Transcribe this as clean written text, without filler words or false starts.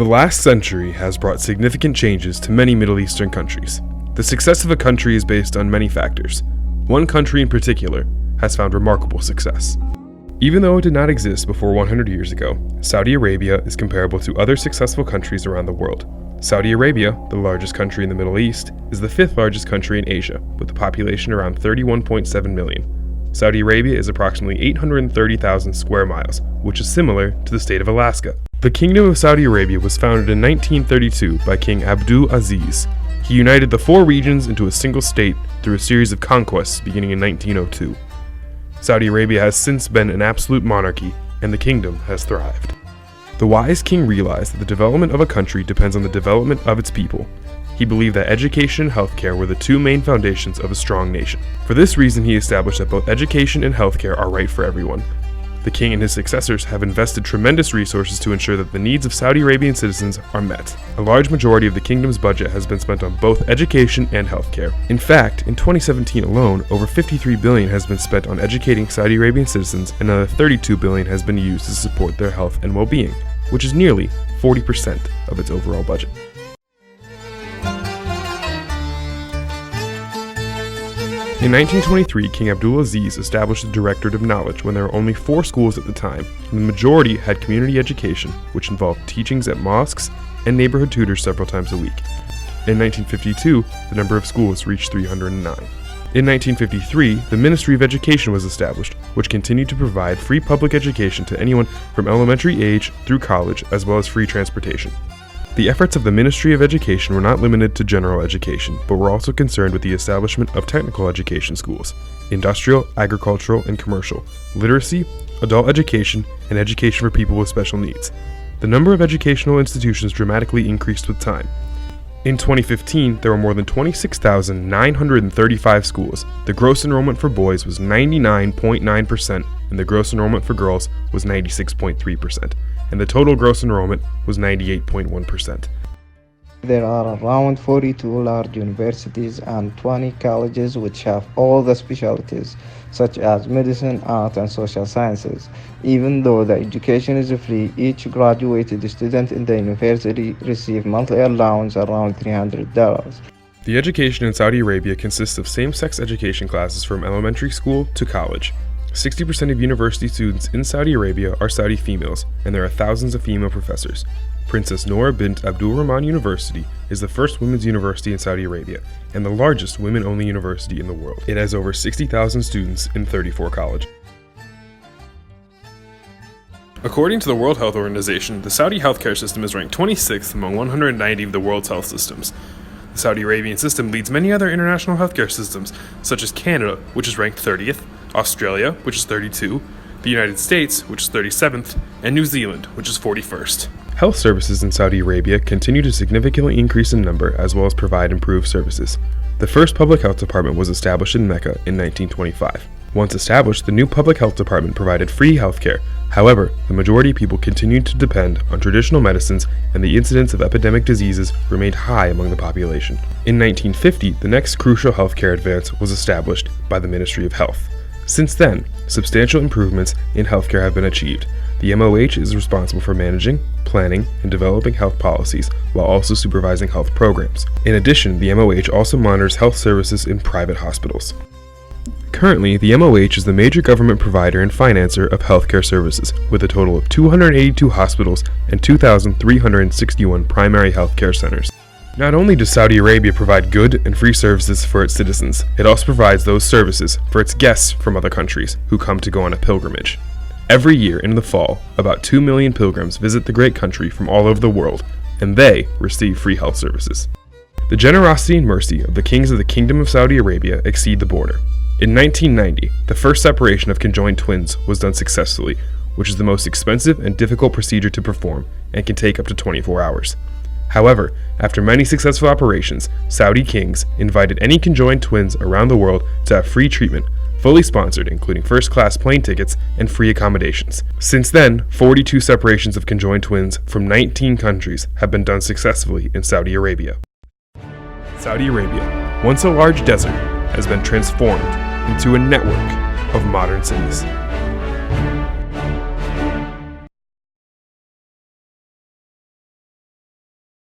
The last century has brought significant changes to many Middle Eastern countries. The success of a country is based on many factors. One country in particular has found remarkable success. Even though it did not exist before 100 years ago, Saudi Arabia is comparable to other successful countries around the world. Saudi Arabia, the largest country in the Middle East, is the fifth largest country in Asia, with a population around 31.7 million. Saudi Arabia is approximately 830,000 square miles, which is similar to the state of Alaska. The Kingdom of Saudi Arabia was founded in 1932 by King Abdul Aziz. He united the four regions into a single state through a series of conquests beginning in 1902. Saudi Arabia has since been an absolute monarchy, and the kingdom has thrived. The wise king realized that the development of a country depends on the development of its people. He believed that education and healthcare were the two main foundations of a strong nation. For this reason, he established that both education and healthcare are right for everyone. The king and his successors have invested tremendous resources to ensure that the needs of Saudi Arabian citizens are met. A large majority of the kingdom's budget has been spent on both education and healthcare. In fact, in 2017 alone, over $53 billion has been spent on educating Saudi Arabian citizens, and another $32 billion has been used to support their health and well-being, which is nearly 40% of its overall budget. In 1923, King Abdul Aziz established the Directorate of Knowledge when there were only 4 schools at the time, and the majority had community education, which involved teachings at mosques and neighborhood tutors several times a week. In 1952, the number of schools reached 309. In 1953, the Ministry of Education was established, which continued to provide free public education to anyone from elementary age through college, as well as free transportation. The efforts of the Ministry of Education were not limited to general education, but were also concerned with the establishment of technical education schools, industrial, agricultural, and commercial, literacy, adult education, and education for people with special needs. The number of educational institutions dramatically increased with time. In 2015, there were more than 26,935 schools. The gross enrollment for boys was 99.9%, and the gross enrollment for girls was 96.3%. And the total gross enrollment was 98.1%. There are around 42 large universities and 20 colleges which have all the specialties, such as medicine, art, and social sciences. Even though the education is free, each graduated student in the university receives monthly allowance around $300. The education in Saudi Arabia consists of same-sex education classes from elementary school to college. 60% of university students in Saudi Arabia are Saudi females, and there are thousands of female professors. Princess Noor bint Abdul Rahman University is the first women's university in Saudi Arabia, and the largest women-only university in the world. It has over 60,000 students in 34 colleges. According to the World Health Organization, the Saudi healthcare system is ranked 26th among 190 of the world's health systems. The Saudi Arabian system leads many other international healthcare systems, such as Canada, which is ranked 30th, Australia, which is 32, the United States, which is 37th, and New Zealand, which is 41st. Health services in Saudi Arabia continue to significantly increase in number as well as provide improved services. The first public health department was established in Mecca in 1925. Once established, the new public health department provided free healthcare. However, the majority of people continued to depend on traditional medicines, and the incidence of epidemic diseases remained high among the population. In 1950, the next crucial healthcare advance was established by the Ministry of Health. Since then, substantial improvements in healthcare have been achieved. The MOH is responsible for managing, planning, and developing health policies while also supervising health programs. In addition, the MOH also monitors health services in private hospitals. Currently, the MOH is the major government provider and financer of healthcare services, with a total of 282 hospitals and 2,361 primary healthcare centers. Not only does Saudi Arabia provide good and free services for its citizens, it also provides those services for its guests from other countries who come to go on a pilgrimage. Every year in the fall, about 2 million pilgrims visit the great country from all over the world, and they receive free health services. The generosity and mercy of the kings of the Kingdom of Saudi Arabia exceed the border. In 1990, the first separation of conjoined twins was done successfully, which is the most expensive and difficult procedure to perform and can take up to 24 hours. However, after many successful operations, Saudi kings invited any conjoined twins around the world to have free treatment, fully sponsored, including first-class plane tickets and free accommodations. Since then, 42 separations of conjoined twins from 19 countries have been done successfully in Saudi Arabia. Saudi Arabia, once a large desert, has been transformed into a network of modern cities.